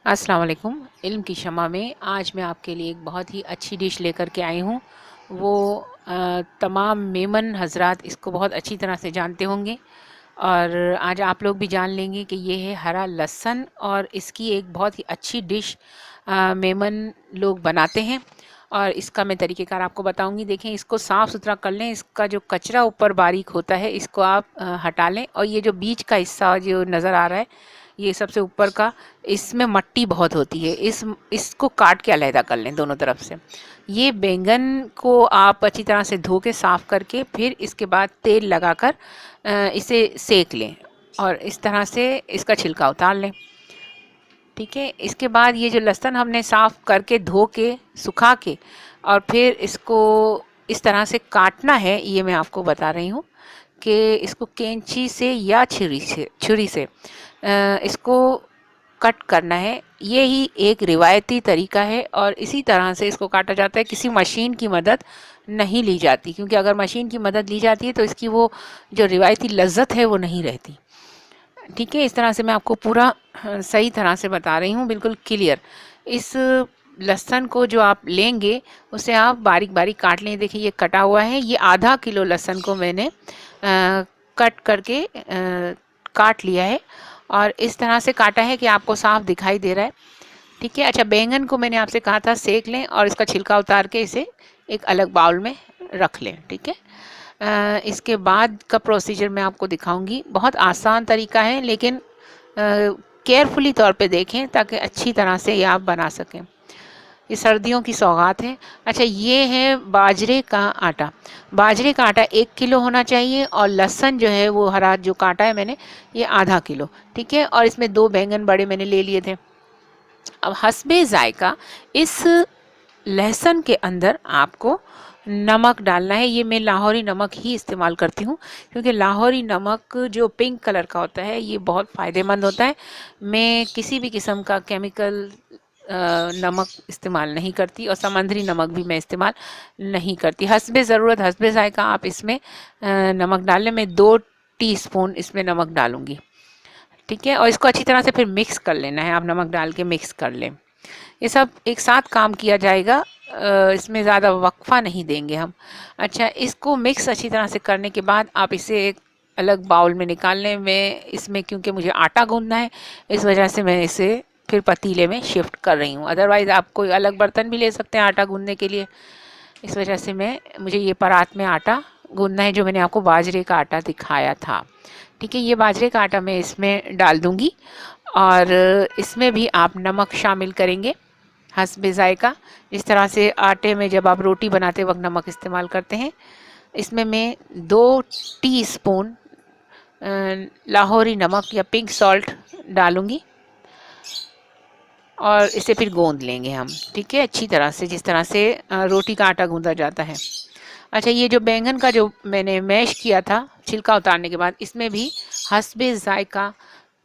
अस्सलाम वालेकुम। इल्म की शमा में आज मैं आपके लिए एक बहुत ही अच्छी डिश लेकर के आई हूँ। वो तमाम मेमन हज़रात इसको बहुत अच्छी तरह से जानते होंगे और आज आप लोग भी जान लेंगे कि ये है हरा लहसुन और इसकी एक बहुत ही अच्छी डिश मेमन लोग बनाते हैं। और इसका मैं तरीक़ेकार आपको बताऊंगी। देखें, इसको साफ़ सुथरा कर लें। इसका जो कचरा ऊपर बारीक होता है इसको आप हटा लें, और ये जो बीच का हिस्सा जो नज़र आ रहा है, ये सबसे ऊपर का, इसमें मट्टी बहुत होती है। इसको काट के अलहदा कर लें दोनों तरफ से। ये बैंगन को आप अच्छी तरह से धो के साफ़ करके फिर इसके बाद तेल लगाकर इसे सेक लें और इस तरह से इसका छिलका उतार लें। ठीक है। इसके बाद ये जो लहसुन हमने साफ़ करके धो के सुखा के और फिर इसको इस तरह से काटना है, ये मैं आपको बता रही हूँ कि इसको कैंची से या छुरी से इसको कट करना है। ये ही एक रिवायती तरीका है और इसी तरह से इसको काटा जाता है। किसी मशीन की मदद नहीं ली जाती, क्योंकि अगर मशीन की मदद ली जाती है तो इसकी वो जो रिवायती लज्जत है वो नहीं रहती। ठीक है। इस तरह से मैं आपको पूरा सही तरह से बता रही हूँ, बिल्कुल क्लियर। इस लहसुन को जो आप लेंगे उसे आप बारीक बारीक काट लें। देखिए, ये कटा हुआ है। ये आधा किलो लहसुन को मैंने कट करके काट लिया है और इस तरह से काटा है कि आपको साफ दिखाई दे रहा है। ठीक है। अच्छा, बैंगन को मैंने आपसे कहा था सेक लें और इसका छिलका उतार के इसे एक अलग बाउल में रख लें। ठीक है। इसके बाद का प्रोसीजर मैं आपको दिखाऊंगी। बहुत आसान तरीका है, लेकिन केयरफुली तौर पे देखें ताकि अच्छी तरह से ये आप बना सकें। ये सर्दियों की सौगात है। अच्छा, ये है बाजरे का आटा। बाजरे का आटा 1 किलो होना चाहिए और लहसुन जो है वो हरा जो काटा है मैंने, ये आधा किलो। ठीक है। और इसमें 2 बैंगन बड़े मैंने ले लिए थे। अब हस्बे ज़ायका इस लहसुन के अंदर आपको नमक डालना है। ये मैं लाहौरी नमक ही इस्तेमाल करती हूँ, क्योंकि लाहौरी नमक जो पिंक कलर का होता है ये बहुत फ़ायदेमंद होता है। मैं किसी भी किस्म का केमिकल नमक इस्तेमाल नहीं करती और समंदरी नमक भी मैं इस्तेमाल नहीं करती। हस्बे ज़रूरत, हस्बे ज़ायका आप इसमें नमक डाल लें। मैं 2 टीस्पून इसमें नमक डालूँगी। ठीक है। और इसको अच्छी तरह से फिर मिक्स कर लेना है। आप नमक डाल के मिक्स कर लें। ये सब एक साथ काम किया जाएगा, इसमें ज़्यादा वक्फा नहीं देंगे हम। अच्छा, इसको मिक्स अच्छी तरह से करने के बाद आप इसे एक अलग बाउल में निकाल लें। मैं इसमें, क्योंकि मुझे आटा गूंदना है, इस वजह से मैं इसे फिर पतीले में शिफ्ट कर रही हूँ। अदरवाइज़ आप कोई अलग बर्तन भी ले सकते हैं आटा गूंदने के लिए। इस वजह से मुझे ये परात में आटा गूंदना है, जो मैंने आपको बाजरे का आटा दिखाया था। ठीक है। ये बाजरे का आटा मैं इसमें डाल दूँगी और इसमें भी आप नमक शामिल करेंगे हस्बे ज़ायका। जिस तरह से आटे में जब आप रोटी बनाते वक्त नमक इस्तेमाल करते हैं, इसमें मैं 2 टीस्पून लाहौरी नमक या पिंक सॉल्ट डालूँगी और इसे फिर गूंद लेंगे हम। ठीक है। अच्छी तरह से, जिस तरह से रोटी का आटा गूंदा जाता है। अच्छा, ये जो बैंगन का जो मैंने मैश किया था छिलका उतारने के बाद, इसमें भी हस्बे ज़ायका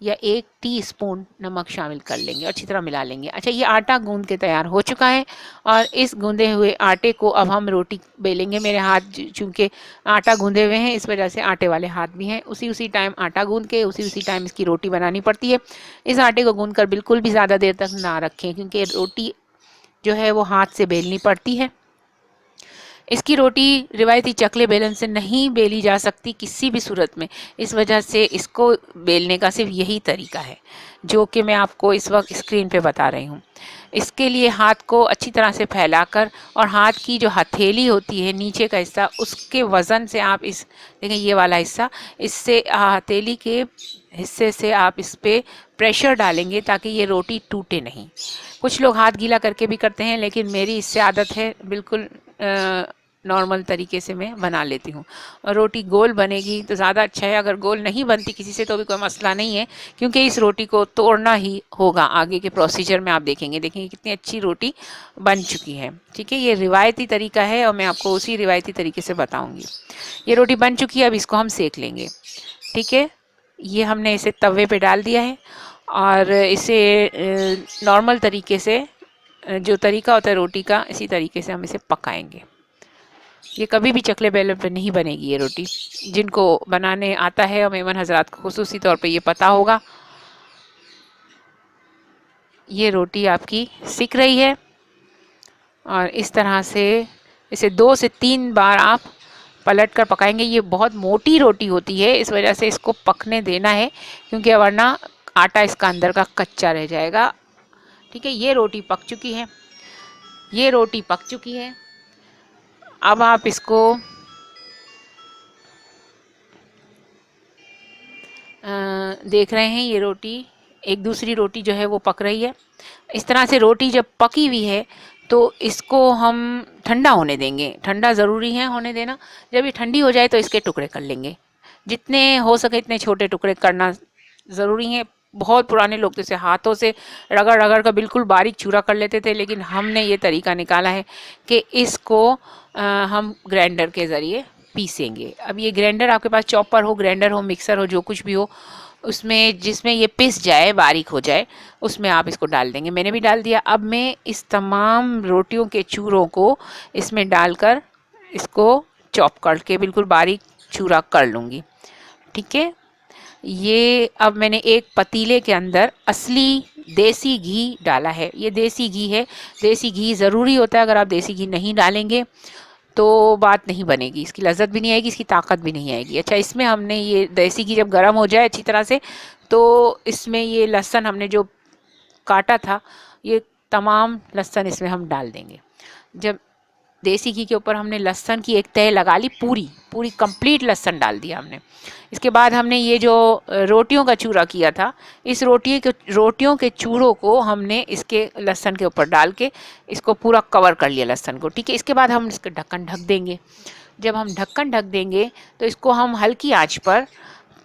या 1 टीस्पून नमक शामिल कर लेंगे और अच्छी तरह मिला लेंगे। अच्छा, ये आटा गूंद के तैयार हो चुका है और इस गूंदे हुए आटे को अब हम रोटी बेलेंगे। मेरे हाथ चूँकि आटा गूंदे हुए हैं, इस वजह से आटे वाले हाथ भी हैं। उसी उसी टाइम आटा गूंद के उसी टाइम इसकी रोटी बनानी पड़ती है। इस आटे को गूंद कर बिल्कुल भी ज़्यादा देर तक ना रखें, क्योंकि रोटी जो है वो हाथ से बेलनी पड़ती है। इसकी रोटी रिवायती चकले बेलन से नहीं बेली जा सकती किसी भी सूरत में। इस वजह से इसको बेलने का सिर्फ यही तरीका है, जो कि मैं आपको इस वक्त स्क्रीन पे बता रही हूँ। इसके लिए हाथ को अच्छी तरह से फैलाकर और हाथ की जो हथेली होती है, नीचे का हिस्सा, उसके वज़न से आप इस, देखें ये वाला हिस्सा, इससे हथेली के हिस्से से आप इस पर प्रेशर डालेंगे ताकि ये रोटी टूटे नहीं। कुछ लोग हाथ गीला करके भी करते हैं, लेकिन मेरी इससे आदत है, बिल्कुल नॉर्मल तरीके से मैं बना लेती हूँ। और रोटी गोल बनेगी तो ज़्यादा अच्छा है। अगर गोल नहीं बनती किसी से तो भी कोई मसला नहीं है, क्योंकि इस रोटी को तोड़ना ही होगा। आगे के प्रोसीजर में आप देखेंगे कितनी अच्छी रोटी बन चुकी है। ठीक है। ये रिवायती तरीका है और मैं आपको उसी रिवायती तरीके से बताऊँगी। ये रोटी बन चुकी है, अब इसको हम सेक लेंगे। ठीक है। ये हमने इसे तवे पे डाल दिया है और इसे नॉर्मल तरीके से, जो तरीका होता है रोटी का, इसी तरीके से हम इसे पकाएंगे। ये कभी भी चकले बेलन पे नहीं बनेगी ये रोटी। जिनको बनाने आता है और मेमन हजरात को खुसूसी तौर पे ये पता होगा। ये रोटी आपकी सिक रही है और इस तरह से इसे 2 से 3 बार आप पलट कर पकाएंगे। ये बहुत मोटी रोटी होती है, इस वजह से इसको पकने देना है, क्योंकि वरना आटा इसका अंदर का कच्चा रह जाएगा। ठीक है, ये रोटी पक चुकी है, ये रोटी पक चुकी है। अब आप इसको देख रहे हैं, ये रोटी, एक दूसरी रोटी जो है वो पक रही है। इस तरह से रोटी जब पकी हुई है तो इसको हम ठंडा होने देंगे, ठंडा ज़रूरी है होने देना। जब ये ठंडी हो जाए तो इसके टुकड़े कर लेंगे, जितने हो सके इतने छोटे टुकड़े करना ज़रूरी है। बहुत पुराने लोग तो इसे हाथों से रगड़ रगड़ कर बिल्कुल बारीक चूरा कर लेते थे, लेकिन हमने ये तरीका निकाला है कि इसको हम ग्राइंडर के ज़रिए पीसेंगे। अब ये ग्राइंडर, आपके पास चॉपर हो, ग्राइंडर हो, मिक्सर हो, जो कुछ भी हो, उसमें जिसमें ये पिस जाए, बारीक हो जाए, उसमें आप इसको डाल देंगे। मैंने भी डाल दिया। अब मैं इस तमाम रोटियों के चूरों को इसमें डालकर इसको चॉप करके बिल्कुल बारीक चूरा कर लूँगी। ठीक है, ये अब मैंने एक पतीले के अंदर असली देसी घी डाला है। ये देसी घी है, देसी घी ज़रूरी होता है। अगर आप देसी घी नहीं डालेंगे तो बात नहीं बनेगी, इसकी लज़्ज़त भी नहीं आएगी, इसकी ताकत भी नहीं आएगी। अच्छा, इसमें हमने ये देसी घी जब गर्म हो जाए अच्छी तरह से, तो इसमें ये लहसुन हमने जो काटा था, ये तमाम लहसुन इसमें हम डाल देंगे। जब देसी घी के ऊपर हमने लहसुन की एक तह लगा ली, पूरी पूरी कंप्लीट लहसुन डाल दिया हमने। इसके बाद हमने ये जो रोटियों का चूरा किया था, इस रोटियों के चूरों को हमने इसके लहसुन के ऊपर डाल के इसको पूरा कवर कर लिया लहसुन को। ठीक है, इसके बाद हम इसका ढक्कन ढक देंगे। जब हम ढक्कन ढक देंगे तो इसको हम हल्की आंच पर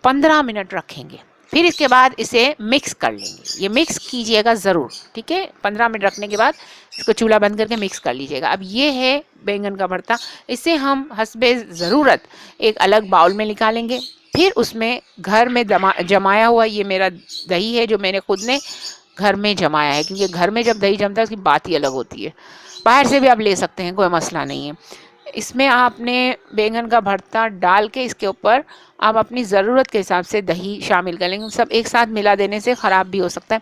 15 मिनट रखेंगे। फिर इसके बाद इसे मिक्स कर लेंगे। ये मिक्स कीजिएगा ज़रूर। ठीक है, 15 मिनट रखने के बाद इसको चूल्हा बंद करके मिक्स कर लीजिएगा। अब ये है बैंगन का भरता। इसे हम हस्बे ज़रूरत एक अलग बाउल में निकालेंगे। फिर उसमें घर में जमाया हुआ ये मेरा दही है, जो मैंने खुद ने घर में जमाया है, क्योंकि घर में जब दही जमता है उसकी बात ही अलग होती है। बाहर से भी आप ले सकते हैं, कोई मसला नहीं है। इसमें आपने बैंगन का भरता डाल के इसके ऊपर आप अपनी ज़रूरत के हिसाब से दही शामिल कर लेंगे। सब एक साथ मिला देने से ख़राब भी हो सकता है।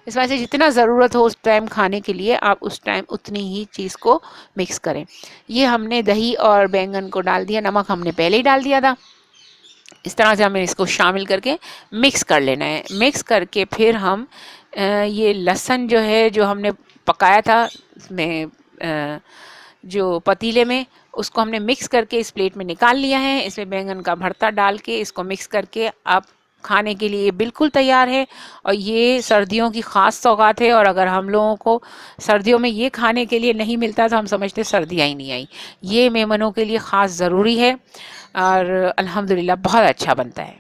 इस वजह से जितना ज़रूरत हो उस टाइम खाने के लिए, आप उस टाइम उतनी ही चीज़ को मिक्स करें। ये हमने दही और बैंगन को डाल दिया, नमक हमने पहले ही डाल दिया था। इस तरह से हमें इसको शामिल करके मिक्स कर लेना है। मिक्स करके फिर हम ये लहसुन जो है, जो हमने पकाया था उसमें जो पतीले में, उसको हमने मिक्स करके इस प्लेट में निकाल लिया है। इसमें बैंगन का भरता डाल के इसको मिक्स करके आप खाने के लिए बिल्कुल तैयार है। और ये सर्दियों की ख़ास सौगात है, और अगर हम लोगों को सर्दियों में ये खाने के लिए नहीं मिलता तो हम समझते सर्दियाँ ही नहीं आई। ये मेहमानों के लिए ख़ास ज़रूरी है और अल्हम्दुलिल्लाह बहुत अच्छा बनता है।